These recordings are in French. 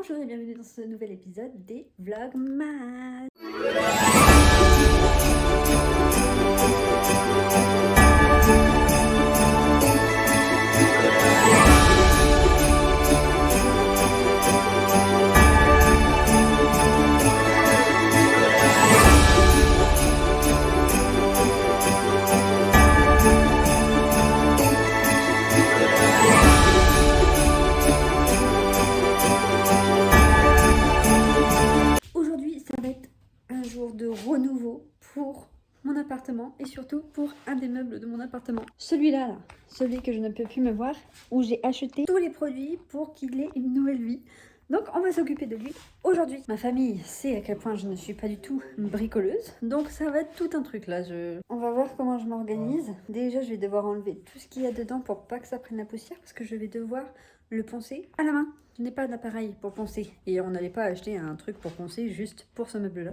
Bonjour et bienvenue dans ce nouvel épisode des Vlogmas. De renouveau pour mon appartement et surtout pour un des meubles de mon appartement. Celui-là, là, celui que je ne peux plus me voir, où j'ai acheté tous les produits pour qu'il ait une nouvelle vie. Donc on va s'occuper de lui aujourd'hui. Ma famille sait à quel point je ne suis pas du tout bricoleuse, donc ça va être tout un truc là. On va voir comment je m'organise. Déjà je vais devoir enlever tout ce qu'il y a dedans pour pas que ça prenne la poussière, parce que je vais devoir le poncer à la main. Je n'ai pas d'appareil pour poncer et on n'allait pas acheter un truc pour poncer juste pour ce meuble là.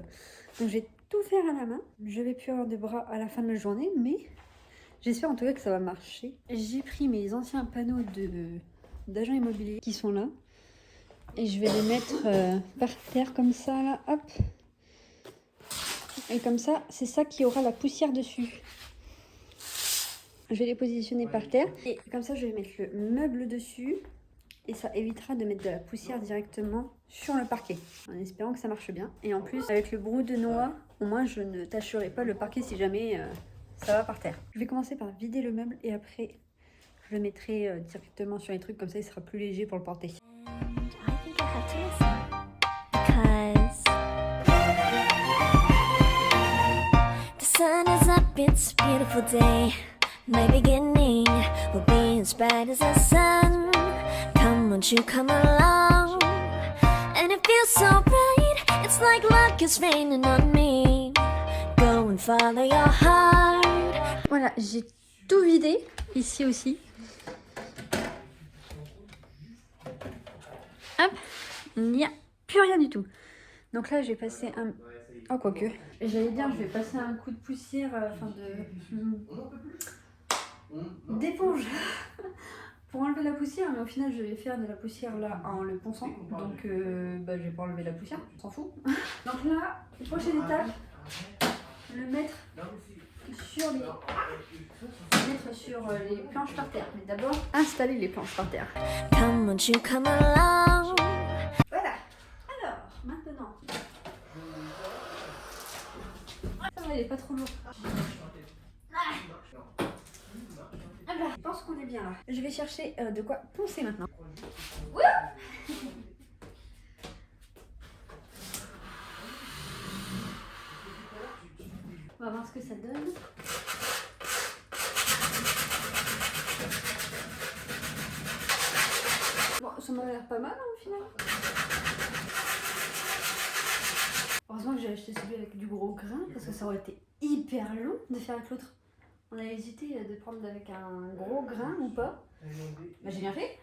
Donc je vais tout faire à la main. Je vais plus avoir de bras à la fin de la journée, mais j'espère en tout cas que ça va marcher. J'ai pris mes anciens panneaux d'agents immobiliers qui sont là et je vais les mettre par terre comme ça là, hop. Et comme ça, c'est ça qui aura la poussière dessus. Je vais les positionner par terre et comme ça je vais mettre le meuble dessus. Et ça évitera de mettre de la poussière directement sur le parquet, en espérant que ça marche bien. Et en plus, avec le brou de noix, au moins je ne tacherai pas le parquet si jamais ça va par terre. Je vais commencer par vider le meuble et après je le mettrai directement sur les trucs, comme ça il sera plus léger pour le porter. Won't you come along? And it feels so bright, it's like luck is raining on me. Go and follow your heart. Voilà, j'ai tout vidé, ici aussi. Hop, il n'y a plus rien du tout. Donc là, j'ai passé un... Oh, quoique. J'allais dire, je vais passer un coup de poussière, d'éponge. Pour enlever la poussière, mais au final je vais faire de la poussière là en le ponçant, donc je vais pas enlever la poussière, on s'en fout. Donc là, prochaine étape, le mettre sur les planches par terre, mais d'abord installer les planches par terre. Come, won't you come along? Voilà, alors maintenant, ça va, il est pas trop lourd. Je pense qu'on est bien là. Je vais chercher de quoi poncer maintenant. Wouh! On va voir ce que ça donne. Bon, ça m'a l'air pas mal hein, au final. Heureusement que j'ai acheté celui avec du gros grain, parce que ça aurait été hyper long de faire avec l'autre. On a hésité de prendre avec un gros grain ou pas. Bah, j'ai bien fait.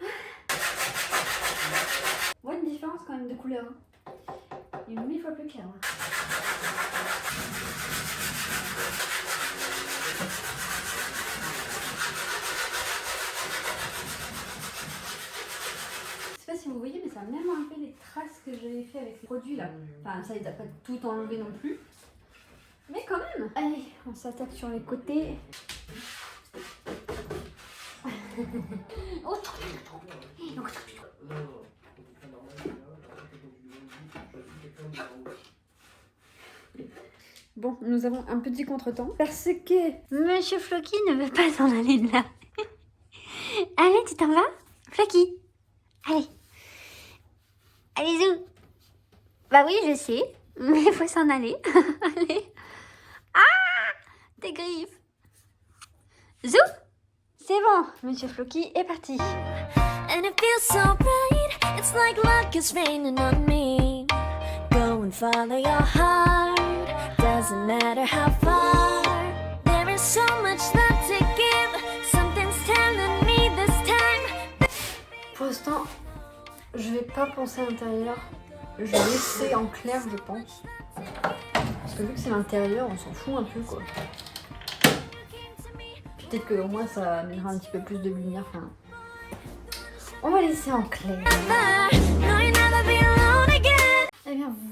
On voit une différence quand même de couleur. Hein. Il est 1000 fois plus clair. Hein. Je sais pas si vous voyez, mais ça a même enlevé les traces que j'avais fait avec les produits là. Enfin, ça, il n'a pas tout enlevé non plus. Mais quand même. Allez, on s'attaque sur les côtés. Bon, nous avons un petit contretemps parce que Monsieur Floki ne veut pas s'en aller de là. Allez, tu t'en vas, Floki? Allez. Allez, zou. Bah oui, je sais, mais il faut s'en aller. Allez. Des griffes. Zou. C'est bon, Monsieur Floki est parti. And it feels so bright, it's like luck is raining on me. Go and follow your heart, doesn't matter how far. There is so much love to give, something's telling me this time. Pour l'instant, je vais pas poncer à l'intérieur. Je vais laisser en clair, je pense. Parce que vu que c'est l'intérieur, on s'en fout un peu quoi. Peut-être que au moins ça amènera un petit peu plus de lumière. Enfin, on va laisser en clair. No, you'll never be alone.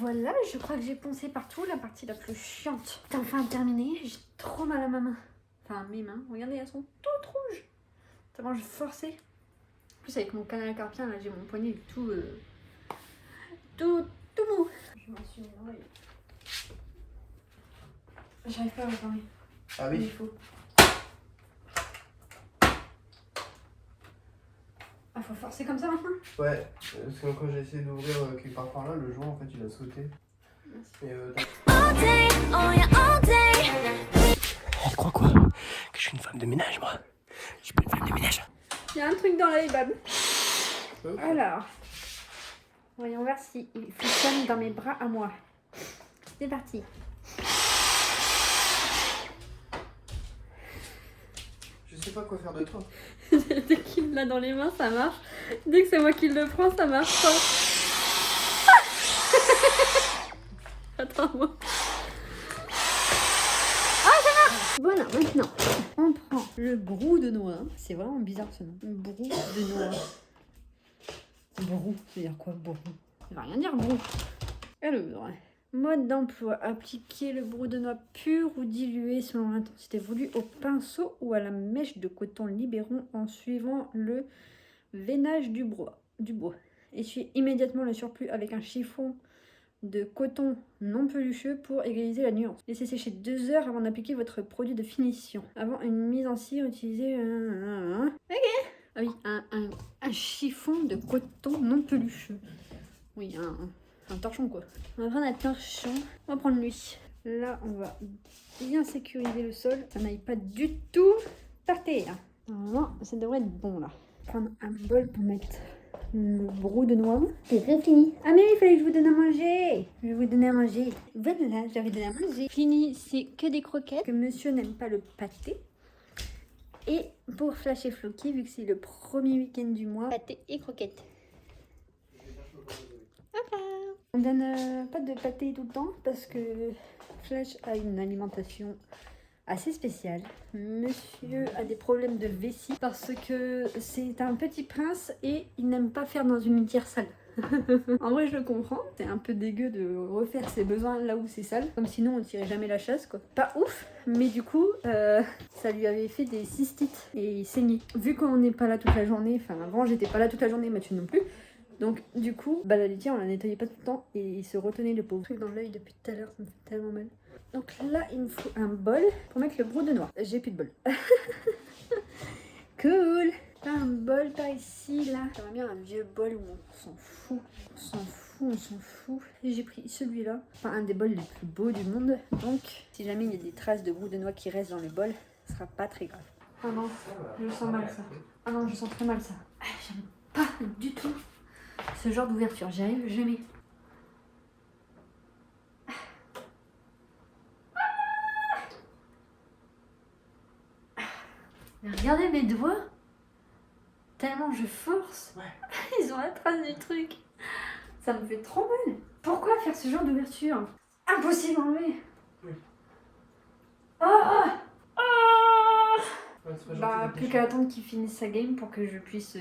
voilà, je crois que j'ai poncé partout, la partie la plus chiante. C'est enfin terminé, j'ai trop mal à ma main. Enfin, mes mains, regardez, elles sont toutes rouges. Tellement je forçais. En plus, avec mon canal carpien, là, j'ai mon poignet tout mou. Je m'en suis mis dans l'œil. J'arrive pas à regarder. Ah oui. Il faut. Ah, faut forcer comme ça maintenant? Ouais, parce que quand j'ai essayé d'ouvrir quelque part par là, le joint en fait il a sauté. Et All day, oh yeah, all day. elle croit quoi? Que je suis une femme de ménage moi? Je suis pas une femme de ménage. Il y a un truc dans l'œil, Bab. Ok. Alors, voyons voir si il fonctionne dans mes bras à moi. C'est parti. Je sais pas quoi faire de toi. Dès qu'il l'a dans les mains, ça marche. Dès que c'est moi qui le prends, ça marche pas. Attends-moi. Ah, ça marche! Voilà, maintenant, on prend le brou de noix. C'est vraiment bizarre ce nom. Brou de noix. Brou, ça veut dire quoi, brou? Ça va rien dire, brou. Alors, mode d'emploi. Appliquer le brou de noix pur ou dilué selon l'intensité voulue au pinceau ou à la mèche de coton libérant en suivant le veinage du bois. Essuyez immédiatement le surplus avec un chiffon de coton non pelucheux pour égaliser la nuance. Laissez sécher 2 heures avant d'appliquer votre produit de finition. Avant une mise en cire, utilisez ah oui, un chiffon de coton non pelucheux. Oui, un torchon quoi. On va prendre un torchon. On va prendre lui. Là, on va bien sécuriser le sol. Ça n'aille pas du tout par terre. Normalement, ça devrait être bon là. Prendre un bol pour mettre le brou de noix. C'est fini. Ah mais il fallait que je vous donne à manger. Je vais vous donner à manger. Voilà, j'avais donné à manger. Fini, c'est que des croquettes. Que monsieur n'aime pas le pâté. Et pour Flash et Floki, vu que c'est le premier week-end du mois, pâté et croquettes. On donne pas de pâté tout le temps parce que Flash a une alimentation assez spéciale. Monsieur a des problèmes de vessie parce que c'est un petit prince et il n'aime pas faire dans une litière sale. En vrai, je le comprends. C'est un peu dégueu de refaire ses besoins là où c'est sale. Comme sinon, on tirait jamais la chasse, quoi. Pas ouf, mais du coup, ça lui avait fait des cystites et il saignait. Vu qu'on n'est pas là toute la journée, enfin avant, j'étais pas là toute la journée, Mathieu non plus. Donc, du coup, la litière, on la nettoyait pas tout le temps et il se retenait le pauvre. Truc dans l'œil depuis tout à l'heure, ça me fait tellement mal. Donc là, il me faut un bol pour mettre le brou de noix. J'ai plus de bol. Cool. Un bol par ici, là. J'aimerais bien un vieux bol où on s'en fout. On s'en fout. Et j'ai pris celui-là. Enfin, un des bols les plus beaux du monde. Donc, si jamais il y a des traces de brou de noix qui restent dans le bol, ce sera pas très grave. Ah non, je sens mal ça. Ah non, je sens très mal ça. J'aime pas du tout ce genre d'ouverture. J'y arrive jamais. Regardez mes doigts. Tellement je force. Ouais. Ils ont la trace du truc. Ça me fait trop mal. Pourquoi faire ce genre d'ouverture? Impossible à enlever. Oui. Ah ah. Ouais, plus qu'à attendre qu'il finisse sa game pour que je puisse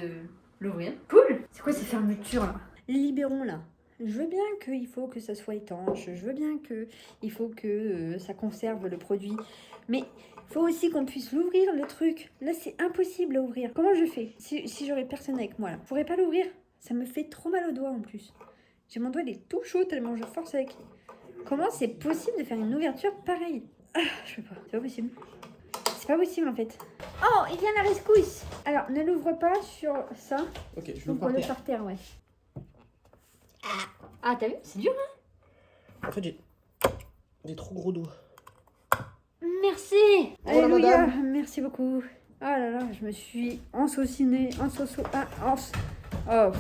l'ouvrir. Cool. C'est quoi ces fermetures là? Les libérons là. Je veux bien qu'il faut que ça soit étanche. Je veux bien qu'il faut que ça conserve le produit. Mais faut aussi qu'on puisse l'ouvrir le truc. Là c'est impossible à ouvrir. Comment je fais si j'aurais personne avec moi là? Je pourrais pas l'ouvrir. Ça me fait trop mal au doigt en plus. J'ai mon doigt il est tout chaud tellement je force avec. Comment c'est possible de faire une ouverture pareille? Ah, je peux pas. C'est pas possible. C'est pas possible en fait. Oh, il vient à la rescousse. Alors ne l'ouvre pas sur ça. Ok, je l'ouvre par terre. Ouais. Ah t'as vu? C'est dur hein? En fait j'ai trop gros doigts. Merci. Voilà, Alléluia. madame. Merci beaucoup. Oh là là, je me suis ensaucinée. Oh.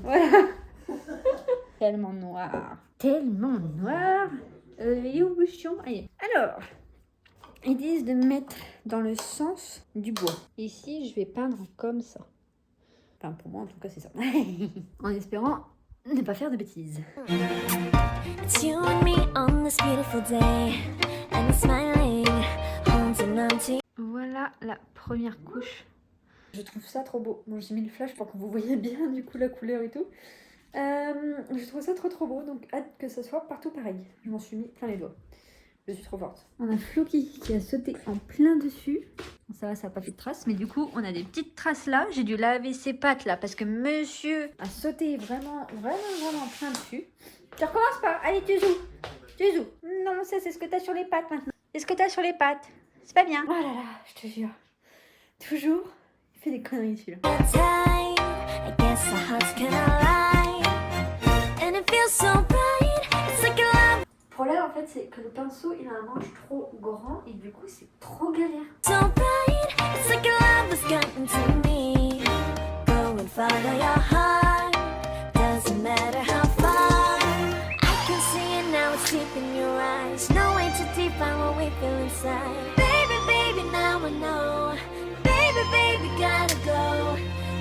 Voilà. Tellement noir. Tellement noir. Il est où le bouchon? Allez. Alors, ils disent de mettre dans le sens du bois. Ici, je vais peindre comme ça. Enfin, pour moi, en tout cas, c'est ça. En espérant ne pas faire de bêtises. It's you and me on this beautiful day, and you're smiling, holding on to. Voilà la première couche. Je trouve ça trop beau. Bon, j'ai mis le flash pour que vous voyez bien du coup la couleur et tout. Je trouve ça trop beau, donc hâte que ça soit partout pareil. Je m'en suis mis plein les doigts. Je suis trop forte. On a Floki qui a sauté en plein dessus. Bon, ça va, ça n'a pas fait de traces, mais du coup, on a des petites traces là. J'ai dû laver ses pattes là parce que monsieur a sauté vraiment plein dessus. Tu recommences pas. Allez, tu joues. Non, ça c'est ce que t'as sur les pattes maintenant. C'est ce que t'as sur les pattes. C'est pas bien. Oh là là, je te jure. Toujours, il fait des conneries celui-là. Tight, I guess the hearts can align, and it feels so bright. It's like a love Le problème en fait, c'est que le pinceau il a un manche trop grand et du coup, c'est trop galère. so bright. It's like a love has gotten to me. Go and follow your heart. Doesn't matter how far. I can see it now. It's deep in your eyes. No way to define what we feel inside. Baby, now I know. Baby, gotta go.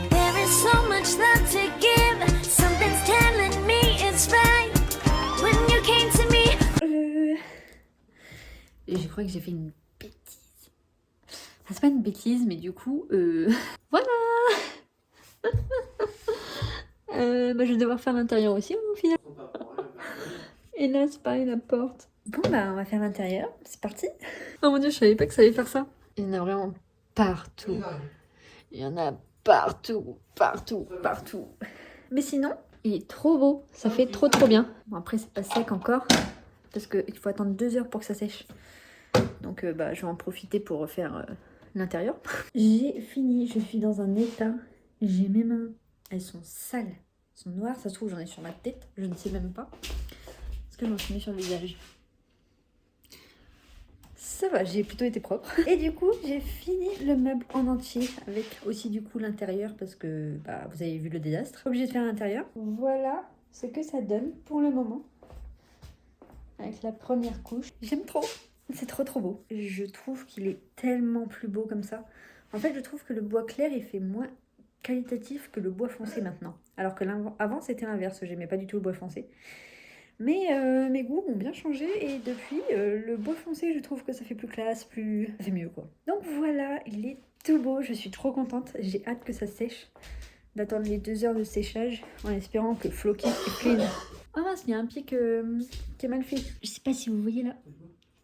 There is so much love to give. Something's telling me it's right. When you came to me. Je crois que j'ai fait une bêtise. Enfin, c'est pas une bêtise, mais du coup, voilà. Bah, je vais devoir faire l'intérieur aussi au final. Et là, c'est pareil, la porte. Bon, bah, on va faire l'intérieur. C'est parti. Oh mon dieu, je savais pas que ça allait faire ça. Il y en a vraiment partout. Il y en a partout. Mais sinon, il est trop beau. Ça fait trop bien. Bon, après, c'est pas sec encore. Parce qu'il faut attendre 2 heures pour que ça sèche. Donc, bah, je vais en profiter pour refaire l'intérieur. J'ai fini. Je suis dans un état. J'ai mes mains. Elles sont sales. Elles sont noires. Ça se trouve, j'en ai sur ma tête. Je ne sais même pas. Parce que je m'en suis mis sur le visage. Ça va, j'ai plutôt été propre. Et du coup, j'ai fini le meuble en entier avec aussi du coup l'intérieur parce que bah, vous avez vu le désastre. Obligée de faire l'intérieur. Voilà ce que ça donne pour le moment. Avec la première couche. J'aime trop. C'est trop beau. Je trouve qu'il est tellement plus beau comme ça. En fait, je trouve que le bois clair, il fait moins qualitatif que le bois foncé maintenant. Alors que avant, c'était l'inverse. J'aimais pas du tout le bois foncé. Mais mes goûts ont bien changé et depuis, le bois foncé, je trouve que ça fait plus classe, plus... ça fait mieux quoi. Donc voilà, il est tout beau, je suis trop contente. J'ai hâte que ça sèche, d'attendre les 2 heures de séchage en espérant que Floki est clean. Oh mince, il y a un pied qui est mal fait. Je sais pas si vous voyez là,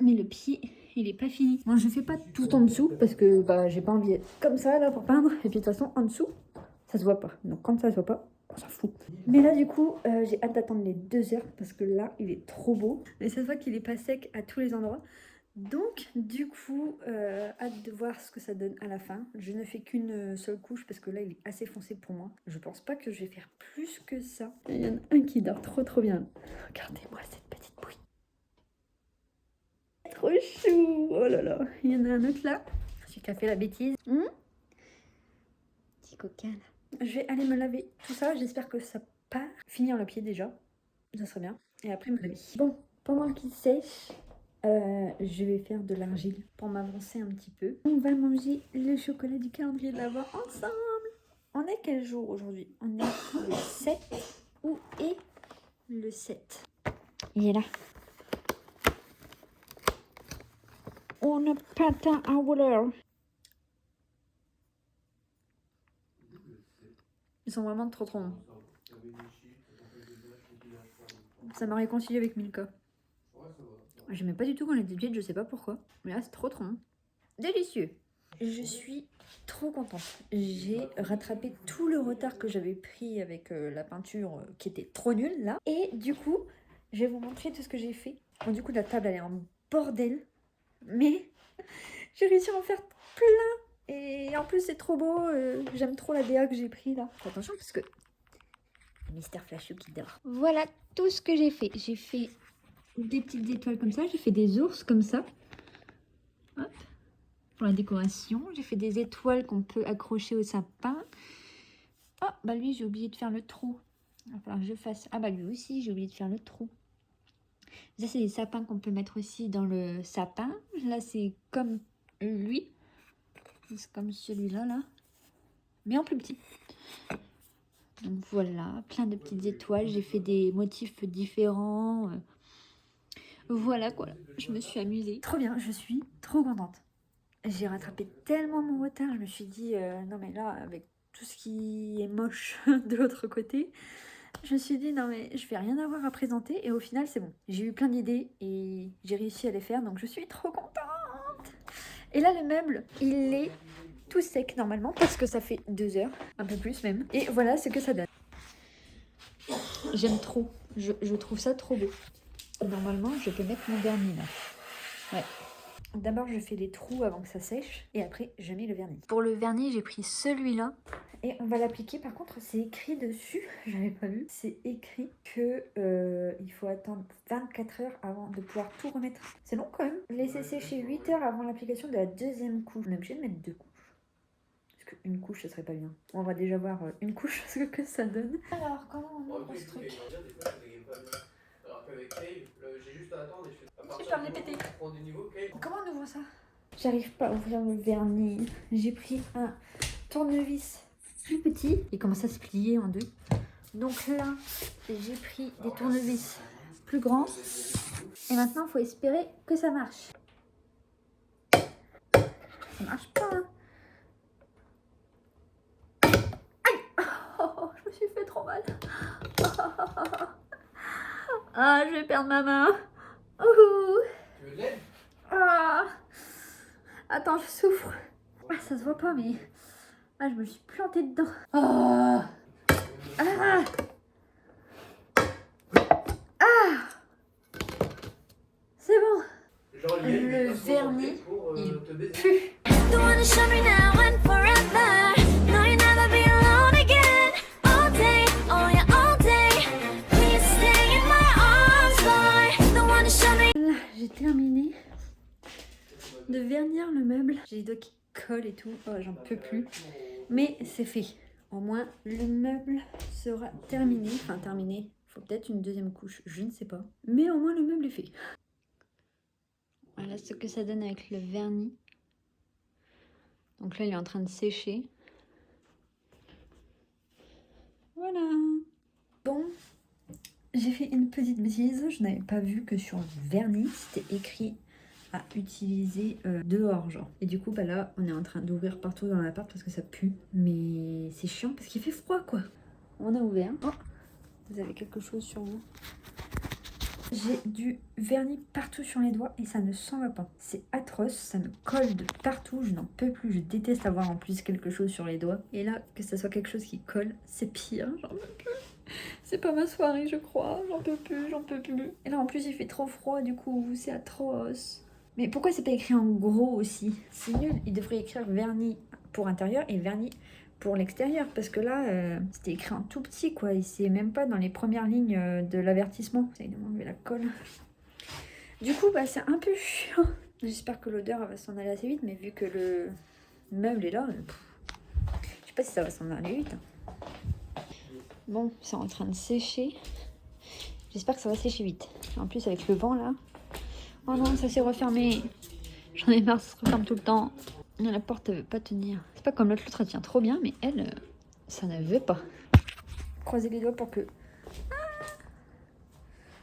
mais le pied, il est pas fini. Bon, je fais pas tout en dessous parce que bah, j'ai pas envie d'être comme ça là pour peindre. Et puis de toute façon, en dessous, ça se voit pas. Donc quand ça se voit pas, on s'en fout. Mais là du coup j'ai hâte d'attendre les 2 heures parce que là il est trop beau. Et ça se voit qu'il est pas sec à tous les endroits. Donc du coup hâte de voir ce que ça donne à la fin. Je ne fais qu'une seule couche parce que là il est assez foncé pour moi. Je pense pas que je vais faire plus que ça. Il y en a un qui dort trop bien. Regardez-moi cette petite bouille. Trop chou. Oh là là. Il y en a un autre là. Celui qui a fait la bêtise. Petit coquin là. Je vais aller me laver tout ça, j'espère que ça part. Finir le pied déjà, ça serait bien. Et après me laver. Bon, pendant qu'il sèche, je vais faire de l'argile pour m'avancer un petit peu. On va manger le chocolat du calendrier de l'Avent ensemble. On est quel jour aujourd'hui? On est le 7. Où est le 7? Il est là. On n'a pas de temps à l'heure. Ils sont vraiment trop bons. Ça m'a réconcilié avec Milka. J'aimais pas du tout quand j'étais petite, je sais pas pourquoi. Mais là, c'est trop bon. Délicieux. Je suis trop contente. J'ai rattrapé tout le retard que j'avais pris avec la peinture qui était trop nulle là. Et du coup, je vais vous montrer tout ce que j'ai fait. Bon, du coup, la table elle est en bordel. Mais j'ai réussi à en faire plein. Et en plus, c'est trop beau. J'aime trop la DA que j'ai pris là. Fais attention parce que Mister Flashou qui dort. Voilà tout ce que j'ai fait. J'ai fait des petites étoiles comme ça. J'ai fait des ours comme ça. Hop. Pour la décoration. J'ai fait des étoiles qu'on peut accrocher au sapin. Oh, bah lui, j'ai oublié de faire le trou. Il va falloir que je fasse. Ah, bah lui aussi, j'ai oublié de faire le trou. Ça, c'est des sapins qu'on peut mettre aussi dans le sapin. Là, c'est comme lui. C'est comme celui-là, là. Mais en plus petit. Donc voilà, plein de petites étoiles. J'ai fait des motifs différents. Voilà quoi, je me suis amusée. Trop bien, je suis trop contente. J'ai rattrapé tellement mon retard. Je me suis dit, non mais là, avec tout ce qui est moche de l'autre côté, Je me suis dit non mais je vais rien avoir à présenter et au final c'est bon. J'ai eu plein d'idées et j'ai réussi à les faire donc je suis trop contente. Et là le meuble il est tout sec normalement parce que ça fait 2 heures, un peu plus même. Et voilà ce que ça donne. J'aime trop, je trouve ça trop beau. Normalement je peux mettre mon vernis là. Ouais. D'abord je fais les trous avant que ça sèche et après je mets le vernis. Pour le vernis j'ai pris celui-là et on va l'appliquer. Par contre c'est écrit dessus, j'avais pas vu, c'est écrit que il faut attendre 24 heures avant de pouvoir tout remettre. C'est long quand même. Laisser sécher 8 heures avant l'application de la deuxième couche. On est obligé de mettre 2 couches. Parce qu'une couche ça serait pas bien. On va déjà voir une couche ce que ça donne. Alors comment on ouvre ce truc? Avec Cave, j'ai juste à attendre et je fais. Je peux me les péter. Prends des niveaux, Cave. Comment on ouvre ça? J'arrive pas à ouvrir le vernis. J'ai pris un tournevis plus petit. Il commence à se plier en deux. Donc là, j'ai pris des tournevis plus grands. Et maintenant, il faut espérer que ça marche. Ça marche pas. Hein. Aïe! Oh, je me suis fait trop mal. Ah, je vais perdre ma main. Ouh. Tu veux de l'aide? Ah. Attends, je souffre. Ah, ça se voit pas, mais... Ah, je me suis plantée dedans. Ah. Ah. Ah. C'est bon. Genre, Le vernis, pour, il te baiser. pue. You wanna show me now and forever. No, you'll never be alone again. All day, oh yeah, all day. Please stay in my arms, boy. Don't wanna show me. Là, j'ai terminé de vernir le meuble. J'ai les doigts qui collent et tout. Oh, j'en peux plus. Mais c'est fait. Au moins, le meuble sera terminé. Enfin, terminé. Faut peut-être une deuxième couche. Je ne sais pas. Mais au moins, le meuble est fait. Voilà ce que ça donne avec le vernis. Donc là, il est en train de sécher. Voilà. Bon, j'ai fait une petite bêtise. Je n'avais pas vu que sur le vernis, c'était écrit à utiliser dehors, genre. Et du coup, bah là, on est en train d'ouvrir partout dans l'appart parce que ça pue. Mais c'est chiant parce qu'il fait froid, quoi. On a ouvert. Oh, vous avez quelque chose sur vous. J'ai du vernis partout sur les doigts et ça ne s'en va pas. C'est atroce, ça me colle de partout, je n'en peux plus. Je déteste avoir en plus quelque chose sur les doigts. Et là, que ça soit quelque chose qui colle, c'est pire, j'en peux plus. C'est pas ma soirée, je crois. J'en peux plus, j'en peux plus. Et là, en plus, il fait trop froid, du coup, c'est atroce. Mais pourquoi c'est pas écrit en gros aussi? C'est nul, il devrait écrire vernis pour intérieur et vernis pour l'extérieur, parce que là, c'était écrit en tout petit, quoi, et c'est même pas dans les premières lignes de l'avertissement. J'essaie de m'enlever la colle. Du coup, bah, c'est un peu chiant. J'espère que l'odeur va s'en aller assez vite, mais vu que le meuble est là, je sais pas si ça va s'en aller vite. Bon, c'est en train de sécher. J'espère que ça va sécher vite. En plus, avec le vent, là... Oh non, ça s'est refermé. J'en ai marre, ça se referme tout le temps. La porte, elle veut pas tenir. C'est pas comme l'autre, elle tient trop bien, mais elle, ça ne veut pas. Croisez les doigts pour que...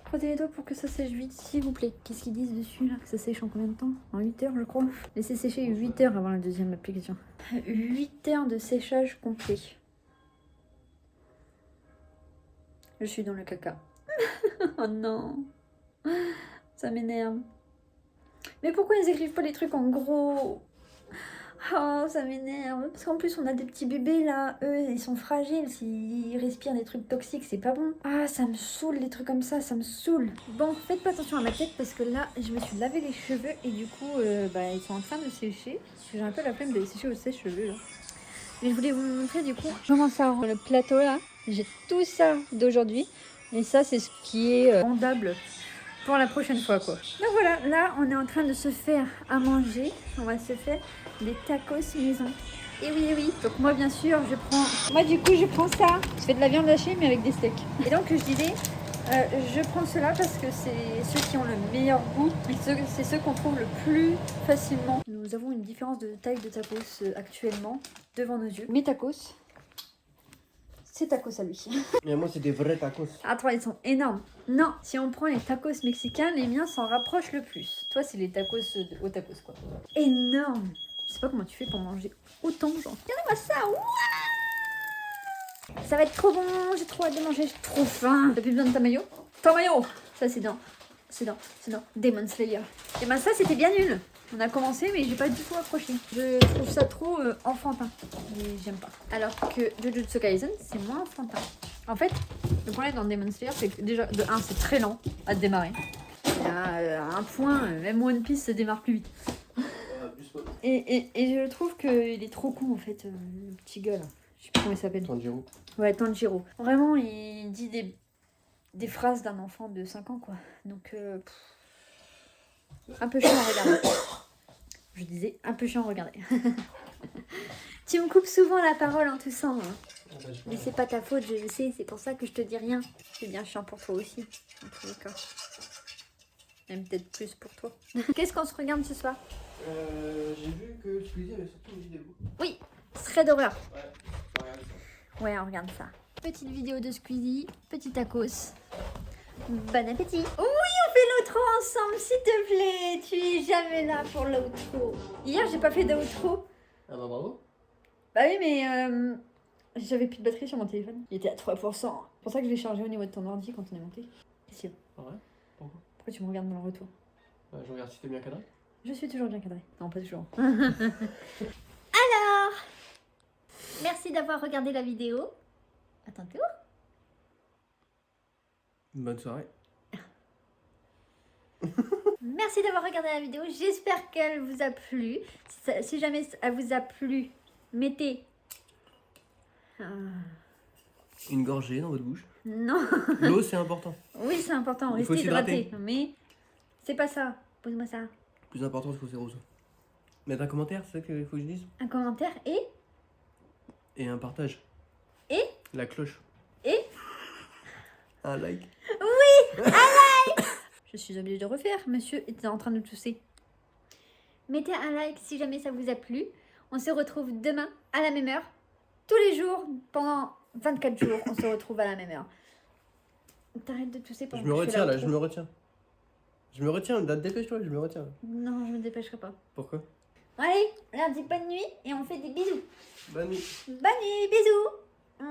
Croisez les doigts pour que ça sèche vite, s'il vous plaît. Qu'est-ce qu'ils disent dessus, là? Que ça sèche en combien de temps? En 8 heures, je crois. Laissez sécher 8 heures avant la deuxième application. 8 heures de séchage complet. Je suis dans le caca. Oh non. Ça m'énerve. Mais pourquoi ils écrivent pas les trucs en gros? Oh, ça m'énerve. Parce qu'en plus, on a des petits bébés là. Eux, ils sont fragiles. S'ils respirent des trucs toxiques, c'est pas bon. Ah, ça me saoule, les trucs comme ça me saoule. Bon, faites pas attention à ma tête parce que là, je me suis lavé les cheveux et du coup, bah, ils sont en train de sécher. J'ai un peu la flemme de les sécher au sèche-cheveux là. Mais je voulais vous montrer du coup comment ça rend le plateau là. J'ai tout ça d'aujourd'hui. Et ça, c'est ce qui est vendable pour la prochaine fois, quoi. Donc voilà, là, on est en train de se faire à manger. On va se faire des tacos maison. Et oui, et oui. Donc moi, bien sûr, je prends... Moi, du coup, je prends ça. Je fais de la viande hachée, mais avec des steaks. Et donc, je disais, je prends cela parce que c'est ceux qui ont le meilleur goût. Et c'est ceux qu'on trouve le plus facilement. Nous avons une différence de taille de tacos actuellement devant nos yeux. Mes tacos... C'est tacos à lui. Mais moi, c'est des vrais tacos. Attends, ils sont énormes. Non, si on prend les tacos mexicains, les miens s'en rapprochent le plus. Toi, c'est les tacos au tacos, quoi. Énorme. Je sais pas comment tu fais pour manger autant, genre. Regardez-moi ça. Ouah, Ça va être trop bon, j'ai trop hâte de manger, j'ai trop faim. T'as plus besoin de ta maillot? Ton maillot! Ça c'est dans Demon Slayer. Et ben ça c'était bien nul. On a commencé mais j'ai pas du tout accroché. Je trouve ça trop enfantin. Et j'aime pas. Alors que Jujutsu Kaisen c'est moins enfantin. En fait, le problème dans Demon Slayer c'est que déjà de 1 c'est très lent à démarrer. À un point, même One Piece se démarre plus vite. Et je trouve qu'il est trop con en fait, le petit gars là. Je sais plus comment il s'appelle. Tanjiro. Ouais, Tanjiro. Vraiment, il dit des phrases d'un enfant de 5 ans quoi. Donc, un peu chiant à regarder. Je disais, un peu chiant à regarder. Tu me coupes souvent la parole en toussant. Hein. Mais c'est pas ta faute, je le sais. C'est pour ça que je te dis rien. C'est bien chiant pour toi aussi, en tous les cas. Même peut-être plus pour toi. Qu'est-ce qu'on se regarde ce soir? J'ai vu que Squeezie avait sorti une vidéo. Oui, Thread d'horreur. Ouais, regarde ça. Ouais, on regarde ça. Petite vidéo de Squeezie, petit tacos. Bon appétit. Oui, on fait l'outro ensemble, s'il te plaît. Tu es jamais là pour l'outro. Hier, j'ai pas fait d'outro. Ah bah bravo. Bah oui, mais j'avais plus de batterie sur mon téléphone. Il était à 3%. C'est pour ça que je l'ai chargé au niveau de ton ordi quand on est monté. Qu'est-ce qu'il y a? Ah ouais. Pourquoi? Pourquoi tu me regardes dans le retour? Je regarde si t'es bien cadré. Je suis toujours bien cadrée. Non, pas toujours. Merci d'avoir regardé la vidéo. À tantôt. Bonne soirée. Merci d'avoir regardé la vidéo. J'espère qu'elle vous a plu. Si jamais elle vous a plu, mettez... Une gorgée dans votre bouche. Non. L'eau c'est important. Oui, c'est important. Il faut Restez hydraté. s'hydrater. Mais c'est pas ça. Pose-moi ça. Plus important c'est que c'est rose. Mettre un commentaire, c'est ça qu'il faut que je dise. Un commentaire et... Et un partage. Et la cloche. Et un like. Oui, un like. Je suis obligée de refaire. Monsieur était en train de tousser. Mettez un like si jamais ça vous a plu. On se retrouve demain à la même heure. Tous les jours, pendant 24 jours, on se retrouve à la même heure. T'arrêtes de tousser pendant Je me que retiens là, l'outro. je me retiens. Je me retiens, dépêche-toi, je me retiens. Non, je me dépêcherai pas. Pourquoi? Bon, allez, on leur dit bonne nuit et on fait des bisous. Bonne nuit. Bonne nuit, bisous.